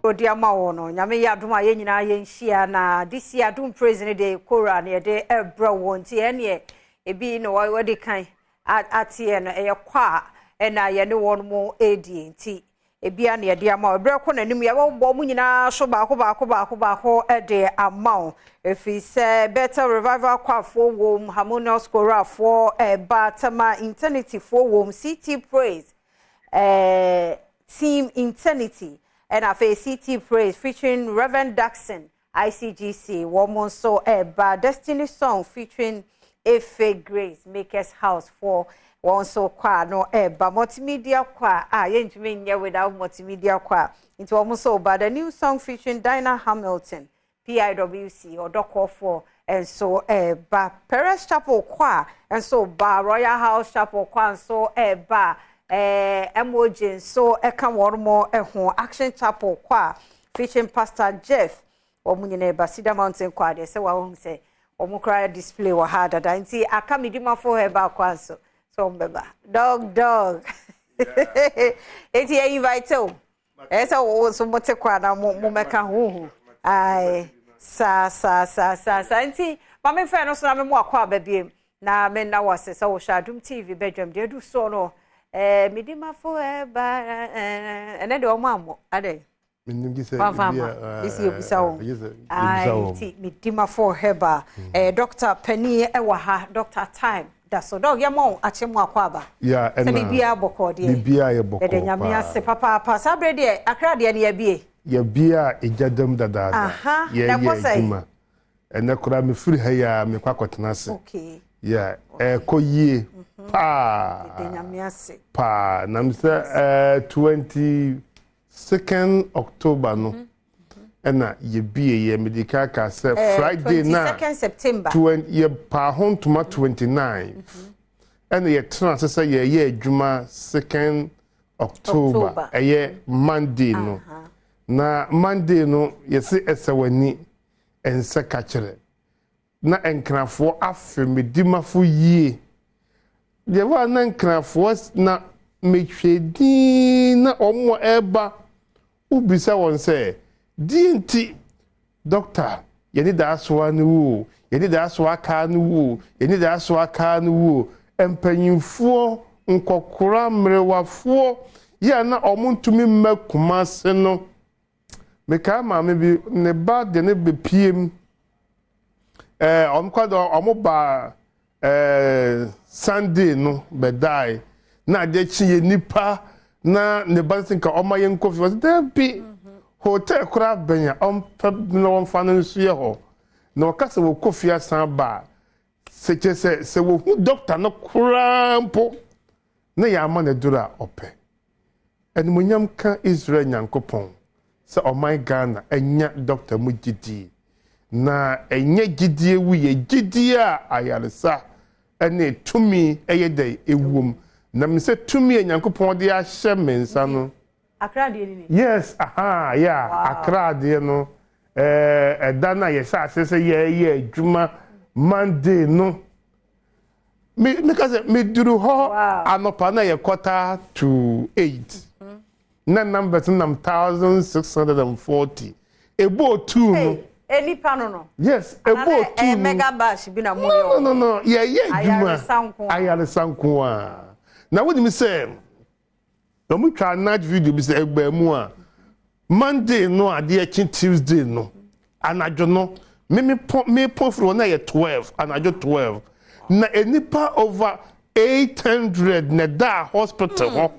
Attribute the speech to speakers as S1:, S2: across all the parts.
S1: Odiama wono nyame ya adom aye nyina ye nhia na this year adom praise ne de kora ne de ebra wonti ene ebi no wadi kan atie no eye kwa na ye ne won mo edi nti ebi a ne de ama ebra ko nanim ya bo mu nyina so baako de ama efi se better revival kwa fo wom harmonious kora fo batama eternity fo wom city praise team eternity and a CT praise featuring Reverend Daxon ICGC woman so ba destiny song featuring Efe Grace Maker's House for one so kwa no ba multimedia kwa yentumi nya without multimedia kwa into almost so ba the new song featuring Dinah Hamilton PIWC or Doko for and so ba Perez Chapel kwa and so ba Royal House Chapel kwa and so ba emoji so eka one more Action Chapel kwa featuring Pastor Jeff omunyene Basida Mountain kwa de se wa say omukra display wa hada da nti aka Medimafo Herbal kwa so mbeba dog eti invite o esa wo so mote kwa na mo meka hu ai sa nti mama fe no so na me mo akwa babiem na me na wase se wo Adom TV bedwam de du so no Medimafo Herbal ene de omamo ade
S2: isi
S1: obisawo Medimafo Herbal Dr. Penny ewa Dr. Time da so dog yamo achemu akwaba
S2: ya
S1: se bibia boko de
S2: bibia ye boko
S1: de nyame ase papa sabre de akra de ne
S2: ya bia ejadam dada ye juma ene kura me firi ha ya me kwakotena se
S1: okay
S2: ya koyie pa
S1: de nyame ase
S2: pa namse 22nd October no ena ye bie ye medical ka se Friday na
S1: 22nd September
S2: 20 ye pa hon toma 29 ena ye trans se ye adwuma 2nd October eye Monday no na Monday no ye se esewani ense ka kire na enkrafo afi Medimafo yie de wa na enkrafo na mehwedi na omo eba ubisa won se DNT doctor yeni da asoa ne wo yeni da asoa ka ne wo yeni da asoa ka ne wo empanyimfo nkokora mrewafo ya na omuntumi makuma se no meka ma me bi ne ba de ne bepiem omkwado omoba Sunday no bedai na de chiye nipa na ne bansinka omaye nkofi was there be hotel kura benya no one fan so ye ho na okase wo kofi asan ba se wo doctor no kura mpo na ya ma na dura ope enumunyam ka Israel nyankopon se oman Ghana enya doctor mu gidi na enye gidi ewu ye gidi a ayaresa ene tumi eyede ewum na me se tumi nyankopon de ahye mensa no
S1: akra de ni
S2: yes yeah wow. Akra de no dana ye sa se ye adwuma Monday no me kaze me duru ho anopa na ye 7:45 na numbers nam 1640 ebo 2 no
S1: eni pano no
S2: yes ebo 2
S1: mega bash bi na mo yo
S2: no ye adwuma ayare sanko a na wodi mi say no mu twa night video bi say egba mu a Monday no ade echi Tuesday no anajo no me pon fro na ye 12 anajo 12 na enipa over 800 na da hospital ho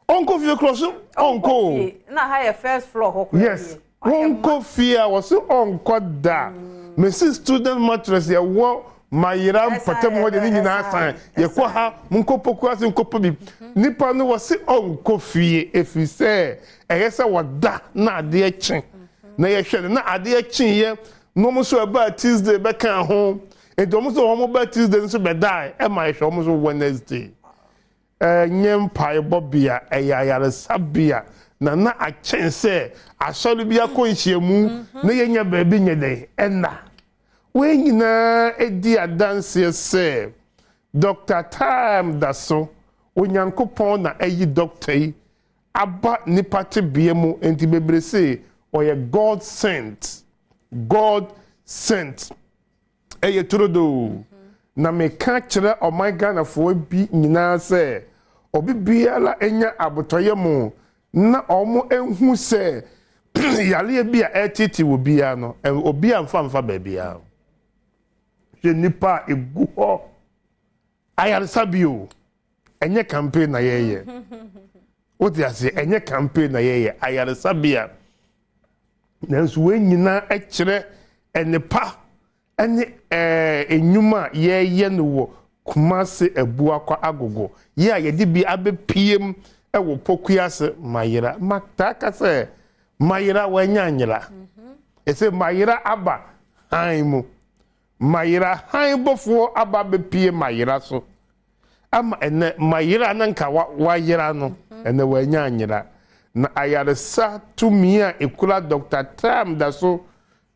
S2: onko fi cross onko
S1: na high first floor ho
S2: yes onko fi a was onko da me see student mattress ya wo mayiram patem ho de ni na asan ye ko ha munkopoku asin kopo bi nipa no wo se onko fie efise eyese woda na ade echi na ye hwede na ade echi ye no mo so ba Tuesday be kan ho edo so ho mo ba Tuesday so be die e ma hwe mo so Wednesday nyem pai bobia eyayare sabia na achense asolu bia ko nhyiemu na ye nya ba bi nyede ena we nyina edi adanse se Dr. Time da so onyankopon na ayi doctor yi aba nipa te bia mu enti bebre say oye God sent eye turodo na me ka kire o my Ghana fo bi nyina say obi biala enya abotoye mu na omo enhu say yale bia etiti wo bia no obi amfa ba bia je nipa egu ho ayaresa bio enye campaign na yeye oti ase enye campaign na yeye ayaresa bia nanso we nyina ekire enipa ene enyuma yeye no wo kumase ebua kwa agogo ye ayede bi abepiem ewo pokuase mayira mataka se mayira wanyanyira ese mayira aba haimu mayira haibofo aba bepie mayira so ama ene mayira nanka wayira no ene wanyanyira na ayaresa tumi a ekula Dr. Tam da so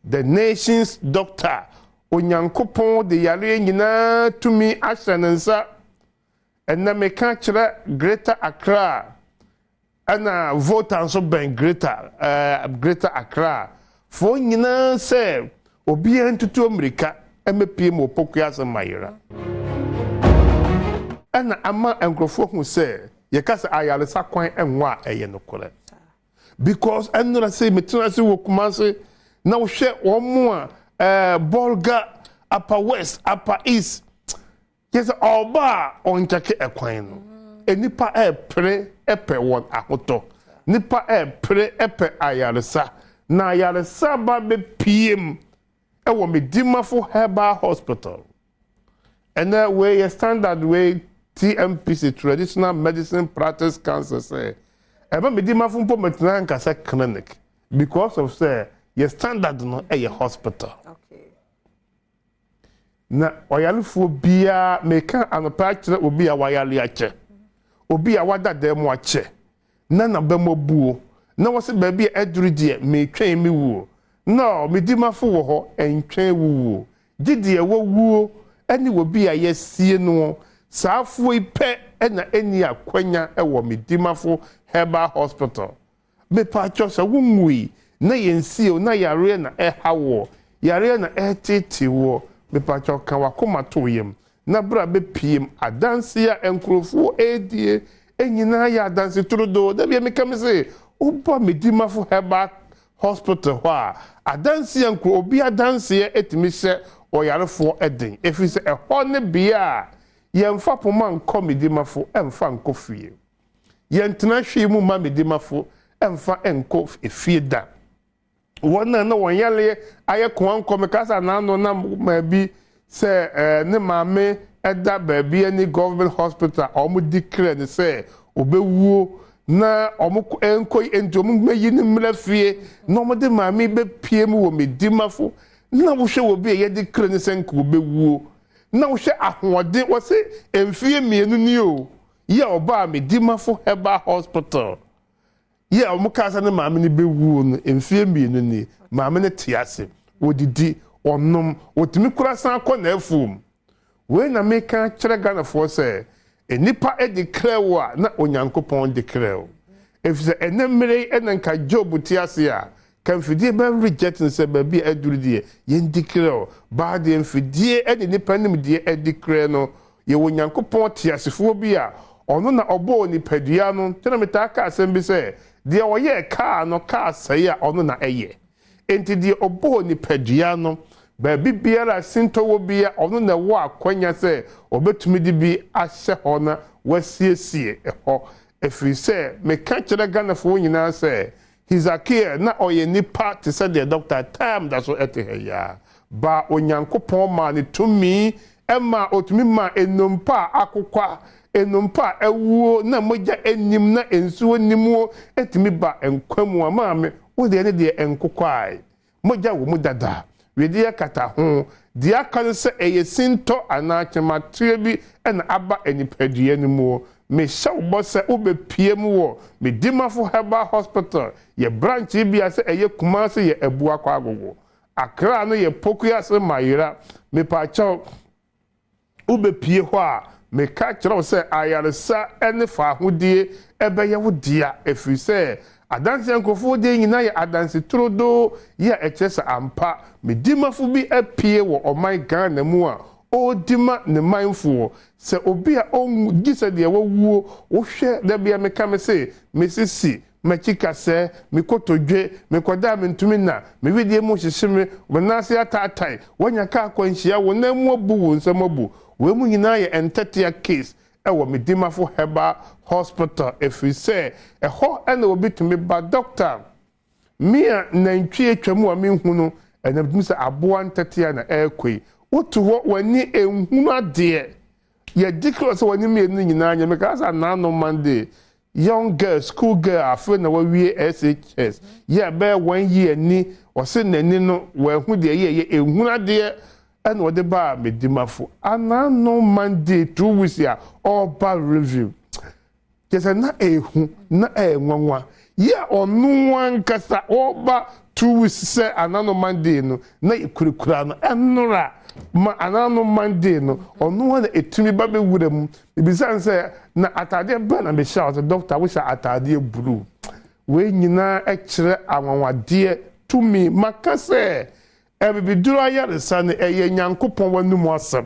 S2: the nation's doctor onyankopon de yare nyina tumi asanensa ene meka kire Greater Accra ana vote so ben Greater Accra fo nyina se obi entutu America emepie mo pokuya se mayira ana ama enkrofo hu se ye kasa ayaresa kwan enwa eye nokore because enura se metuna se wokumase na wo hwe omo a Bolga upper west upper east yes oba on take ekwan no enipa pre epe won ahoto nipa pre epe ayaresa na ayaresa ba be pm ewo Medimafo Herbal Hospital and that way standard way TMPC traditional medicine practice council say eba Medimafo mpo metna nkasa clinic because of say your standard no e hospital. Okay. Na oyalefo bia meka anopa kire obi a wayale ache. Obi a wada dem ache. Na bemobuo. Na wose ba bia aduru die metwen mi wuo. No, Medimafo wo ho entwen wuo. Gidi e wo wuo ani obi a yesie no. Saafo ipe na eni akwanya e wo Medimafo Herbal Hospital. Me pa chose wo nwui na yensie na yare na hawo yare na tete wo me pa cho kan wakoma to yem na bra be piem adanse ya enkrofo edie enyina ya adanse turudo da bia me kam se obo Medimafo Herbal Hospital ho adanse enkro obi adanse ya etimi se oyarefo eden efise ho ne bia yemfa poma nko Medimafo emfa nko fie yentena hwe mu ma Medimafo emfa enko efie da wona na wonyale aye kwanko mekasa na no na mabi se ne mame eda baby any government hospital omu declare ne se obewuo na omu enko enjomu meyi ne mrafie no mo de mame be piem wo Medimafo na wo hwe wo be ye declare ne se nko obewuo na wo hwe ahode wo se emfie mienu ni o ye oba Medimafo Herbal Hospital yeah, omukasa ne maame ne bewu no emfie mienu ni maame ne tiase odidi onom otimi kura san akọ na afum we na meka kire Ghana for say enipa declare wa na onyankopon declare efise enemre enanka job tiase a kan fidie ba reject se ba bi aduru die yen declare ba de emfidie ede nipa nim die declare no ye onyankopon tiasefo bi a ono na obo ni padua no tena metaka asem bi se de oye car no car say a ono na eye enti de obo ni padua no ba bibiara sinto wo bia ono na wo akwanya se obetumi di bi ahye ho na wasiesie ho efiri se me ka kire Ghana fo nyina se hizakia na oye nipa te se de Dr. Tam da so ete ya ba onyankopon ma ne tumi ema otumi ma enompa akokwa enumpa ewuo na moja enim na ensuo nimuo etimi ba enkwamu amaame wo de ne de enkokwai moja wo mudada we de kata ho de aka se eyesinto anachematie bi na aba enipadua nimuo me shaw bosse obepiem wo Medimafo Herbal Hospital ye branch bi ase eye Kumase ye Ebua kwa agogo Accra no ye Pokuya se Mayira me pa chaw obepie ho a me ka kyerɛ sɛ ayaresa ene fa ahodie ɛbɛyɛ wo dia efiri sɛ adanse nkofo de nyina yɛ adanse trodo yɛ ɛkyɛ sɛ ampa medimafo bi apie wɔ ɔman Ghana mu a odima ne manfo sɛ obi a gise de wawuo wo hwɛ da bia meka me sɛ mesisi machika sɛ mikotodwe mikoda mentumi na me widie mu hyehyeme wonase atatai wonya ka akwanhia wo na mu abu wo nsɛm abu we mu nyina yɛ entetia case ɛwɔ Medimafo Herbal Hospital efiri sɛ ɛhɔ ɛna obi tumi ba doctor mia nantwie twam a menhu no ɛna bitumi sɛ aboa ntetia na ɛkoi wotu hɔ wani ehunu ade yɛ dikro sɛ wani me ni nyina nya me ka sa na no Monday young girl school girl afre na wawie SHS yeah be 1 year ni o se nani no wa hu de ye ehuna de and wo de ba Medimafo ana no Monday 2 weeks ya oba review kese na ehu na enwanwa ya onu wankasa oba 2 weeks se ana no Monday no na ikurikura no enura ma anano Monday no onu na etumi ba be wurem bibisan se na atade ba na be shout doctor we sha atade blue we nyina e kire anwanwade tumi makase ebibiduro ayaresa ne eye nyankopon wanum asem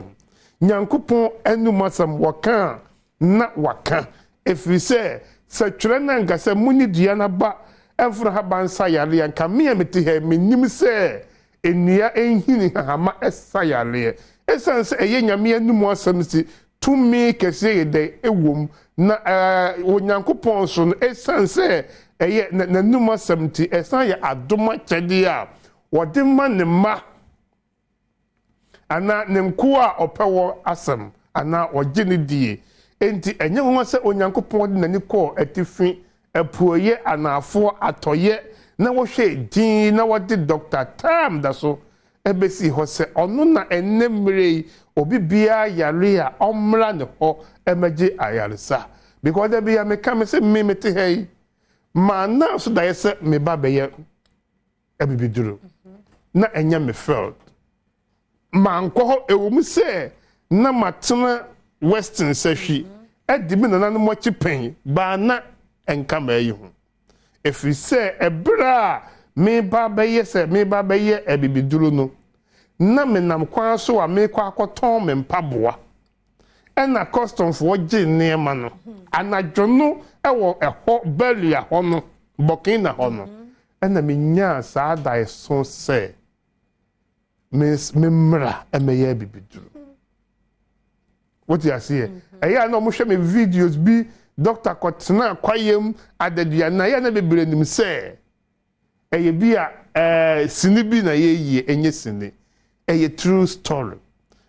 S2: nyankopon anum asem waka na waka efise se twere na ngase muni dua na ba efro ha bansa yare yanka me meti he menim se enia enhini hama esayale esanse eye nyame anum asem si tumi kese yede ewom na onyankopon so no esanse eye nanum asem ti esan ye adoma kyede a wode ma ne ma ana nemko a opewo asem ana oje ne die enti enye ho se onyankopon de nani ko atifi apuoye anafo atoye na wo hwe din na wo de doctor tam da so ebesi ho se ono na enemre obi bia yare a omra ne ho emeje ayaresa because there be me come say me mete hey ma na so da yese me ba beye ebibiduro na enya me felt ma nko ewum se na matena western sahwi edimi na nanu mo chipen ba na enka ma yi ho efiri se ebra me ba beye se me ba beye ebibiduro no na me nam kwan so a me kwa akoton me mpaboa ena custom for je nema no anadwo no ewo eho belia ho no bokina ho no ena me nya saa da so se me mra emeye bibiduro what you see eya na mo hwe me videos bi doctor kotena kwayem adadua na ya na bebre nim se eye bi a sini bi na ye enye sini eye true story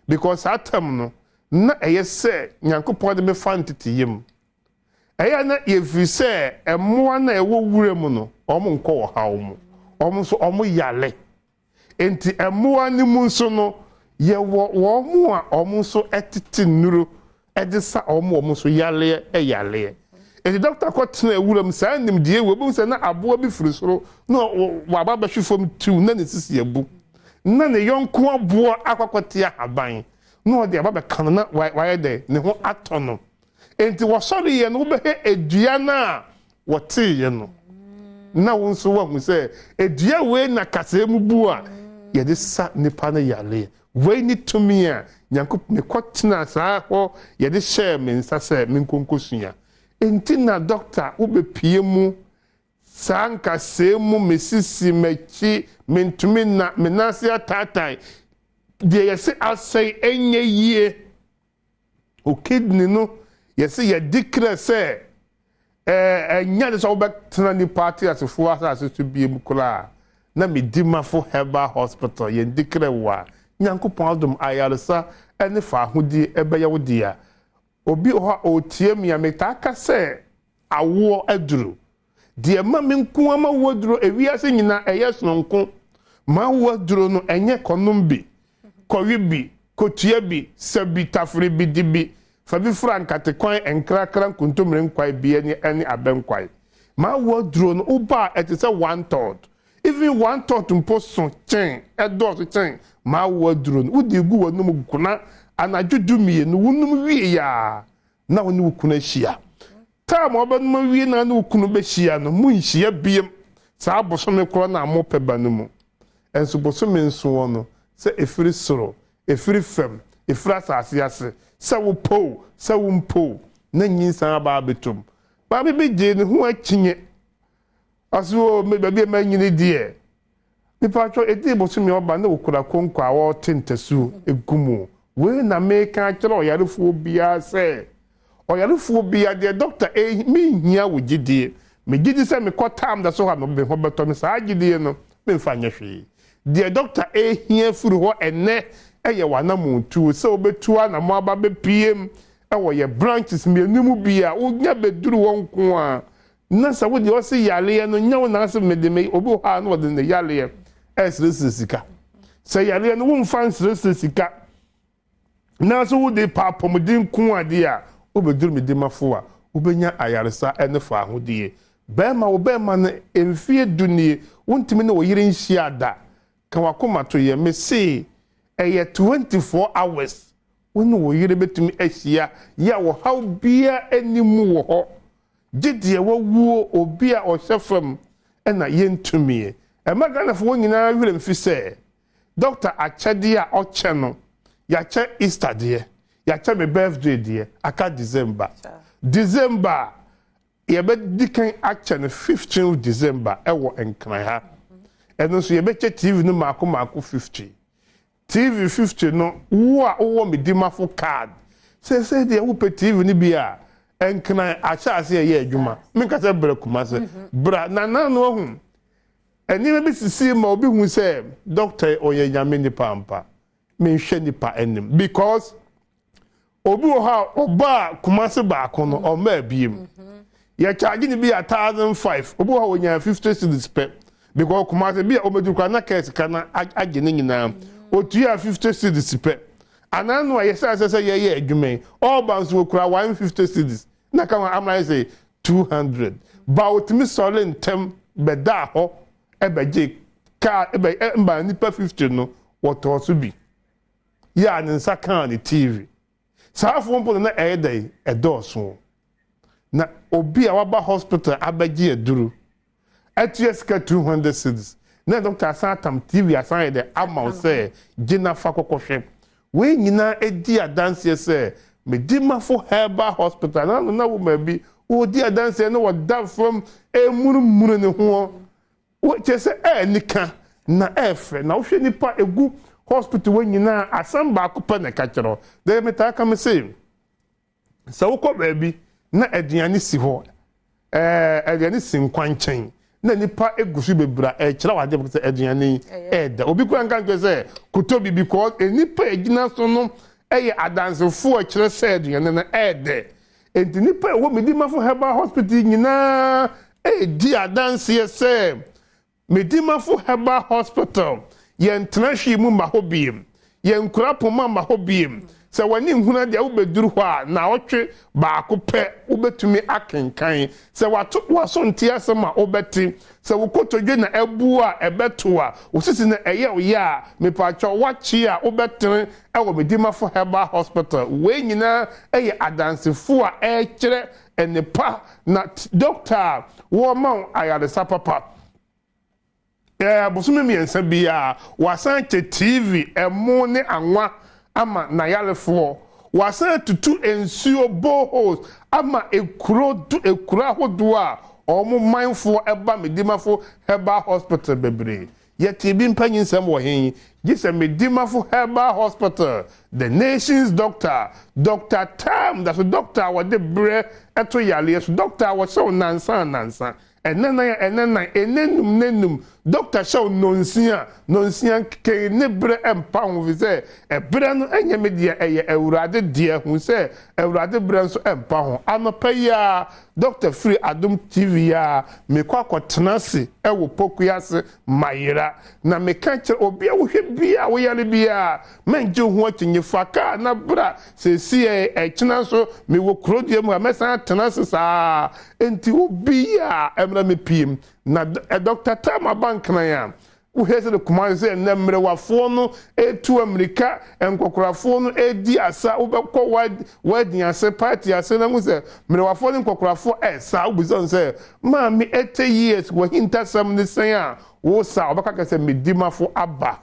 S2: because atam no na eye se nyankopon de me fantiti yem eye na ye fi se emoa na ewo wurem no omo nko wo hawo mu omo so omo yale enti emoa ni mu nso no ye wo mu a omo so etiti nuru edisa omo so yale yale enti doctor ko tena ewuram sa nim die we bu se na aboa bi firi soro no wa ba ba hwefom tu na ne sisi ebu na ne yonko aboa akwakote aban no de aba be kan na why de ne ho atono enti wo sori ye no be edua na wote ye no na wo nso wa hu se edua we na kasemu bu a ye de sa nipa na yale we ni to me a nyankop me kwotena saa ho ye de share me nsa se me nkonkosua enti na doctor wo be pie mu sanka semu mesisi mechi mentumi na menase atatai de yesi asai enye yie o kidney no yesi ye declare say enya de so betena ni party asefo asase to bie mu kula na Medimafo Herbal Hospital ye declare wa nyankopon Adom ayaresa ene fa hodi ebeye wodia obi ho otie mi ametaka say awo aduru de ma menku ama woduro ewiase nyina eyesonko ma woduro no enye konombi kowibi kotua bi sabi tafre bi dibi fabi frankate kwan enkrakran kuntomre nkwai bi eni abenkwai ma woduro no uba etise 1/3 even 1/3 mposo chen edo chen ma woduro no udi gu wonum guna anadwo dumie no wonum wie ya na woni wukunu ahia time obanum wie na wukunu be hia no mu nhia biem saa bosome kro na mo peba no mu enso bosome nso no se efiri soro efiri fem efiri asase ase se wo po se wo mpo na nyinsan ba betom ba be je ne ho akinye aso me ba bi ma nyine die Pipacho edi bosome oba na okura konko a wo tentasu egumu we na make akere oyarefo bia se oyarefo bia de doctor me hia wo gidie me gidi se me kotam da so ha no be ho beto me sa gidie no me mfa nyehwe de doctor hia furu ho ene eye wana muntu se obetua na mo aba be pm wo ye branches me anumu bia wo nya beduru wonko a na sa wo de o se yale no nya wo na se medeme obi ha no de ne yale sika say yale no won fan sika na so wo de papomodin ku ade a obeduru medimafo a obenya ayaresa ene fa ahode be ma wo be ma na emfie dunie wontimi na wo yire nhia da kan wakoma to ye me say 24 hours wonu wo yire betumi ahia ya wo haw bia animu wo ho gidie wo wuo obi a ohwefam ena yentumi Emagana for nyina wire mfi se doctor achade a oche no ya che Easter de ya che me birthday de aka December ye be dikan ache no 15th December ewo enkran ha eno so ye be che TV no mako 50 TV 50 no wo Medimafo card se de wo pe TV ni bia enkran acha ase ye adwuma me ka se bra kuma se bra na no ohun eni me sisi ma obi hu say doctor oye nyame ni pampa me hwe ni pa enim because obi ha oba kumase ba kono o ma biem ya charge ni bi 1005 obi ha onya 50 cedis per because kumase bi o medu kwa na case kana age ni nyina otu ya 50 cedis per ananu ya say ye adwumen all bands wo kura 150 cedis na kan am say 200 ba otimi sole ntem beda ho ebeje ka mba nipa 50 no woto so bi ya ne nsa kan ni TV saafo mpo na eyedai edoso na obi a waba hospital abeje eduru atueska 200 cedis na doctor asatam TV asan de amount say gina fa kokohwe we nyina edi adanse say Medimafo Herbal Hospital na wo ma bi odi adanse no woda from emurumuru ne ho Che se nika na efe na wohwe nipa egu hospital wanyina asamba akopa na kachero de meta ka me say sa wokọ baabi na aduane si ho aduane si nkwanchen na nipa egusu bebra kira wade ko se aduane eda obi kwa nkan se kutobi because nipa egina so no adansefo kira se aduane na ede enti nipa wo Medimafo Herbal Hospital nyina di adanse se Medimafo Herbal Hospital yen transhi mu mahobiem yen kurapoma mahobiem se wani nhuna de ubeduru ho a na otwe ba akopɛ ubetumi akenkan se wato waso ntia sema obeti se wokotodwe na ebu a ebeto a osisi na eye oye a mepacho wachi a obetere ewo Medimafo Herbal Hospital we nyina eye adansefo a ekire enepa na doctor wo ma ayaresa papa bosome miensa bia wasan che TV emo ne anwa ama na yalefo wasan tutu ensuo bohos ama ekura hodo a omo mindful eba Medimafo Herbal Hospital bebre yeti bi mpanyin sam wo hen gise Medimafo Herbal Hospital the nation's doctor Tam that's a doctor what the bre eto yale so doctor what so nansa enenum doctor show nonsia ke ne bre empa ho vi se ebre no enye media eye ewurade die hu se ewurade bre nso empa ho anopa ya doctor free Adom TV ya me kwakotenase ewo pokuyase mayira na me kanche obi a wo hwe bia wo yale bia menje ho atinye faka na bra se si kina so me wo krodie mu amesa tenase sa enti obi a emra me piem na doctor Tam bank na ya wo hese de command say na mmerewafo no etu America enkokorafo no edi asa wo bekọ wedding ase party ase na mu say mmerewafo no enkokorafo sa wo bizon say ma me 80 years wo hintasam ne sen a wo sa obaka ka say Medimafo aba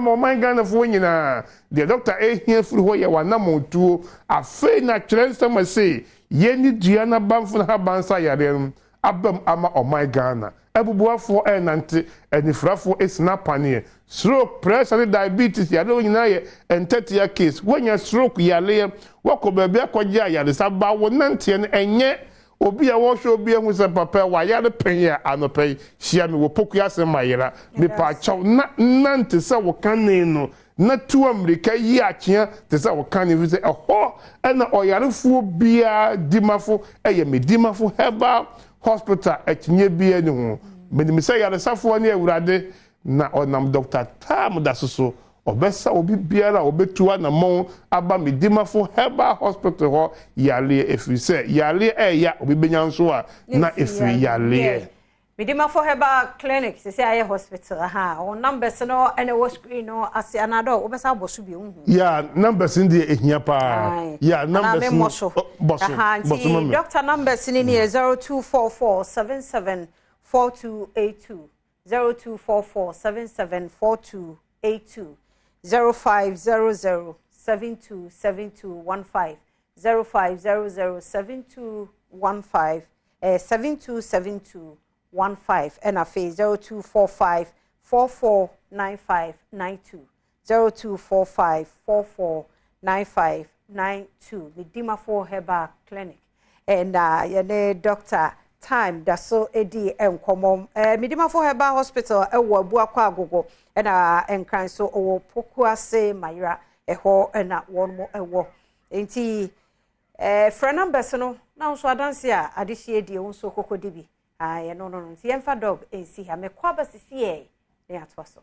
S2: ma o man Ghana fo nyina the doctor here furu ho ye wanamotuo afi na kyerensam say ye ni dua na bamfo na bansa yare abam ama o man Ghana ebubuafo nante enifrafo esina pane stroke pressure diabetes ya do nyina ye entete case wonya stroke yale wako bebe akogye ayale saba wo nante ne enye obi a wo hwe obi ehu se papa wa yale penya anopai hia me wo poku ase mayera me pa chaw na nante se wo kanne no na tu America yi akea te se wo kanne fi se eho na oyarefo bia dimafo Medimafo Herbal Hospital etinye bia ni ho Medimisa yare safo ne awurade na onam Dr. Tam da soso obesa obi biara obetua na mon aba Medimafo Herbal Hospital ho yale efrise yale ya obi benyanso a na efri yale
S1: Medimafo Herbal Clinic se aye hospital on numbers no ene wo screen no ase anado obesa bosu bi hu
S2: ya numbers ndi ehia pa ya numbers bosu
S1: Dr. numbers ni 0244 774282 0244774282 0500 727215 0500 7215 727215 and a phase 0245 449592 0245 449592 Medimafo Herbal Clinic and yene doctor time da so edi enkomom Medimafo Herbal Hospital ewo abuakwa agogo na enkran so owo pokuase mayra eho na wonmo ewo enti fra numbers no na so adanse a adehie die wonso kokodi bi no nti yemfa dog ensi ha me kwa basisi e ne atwaso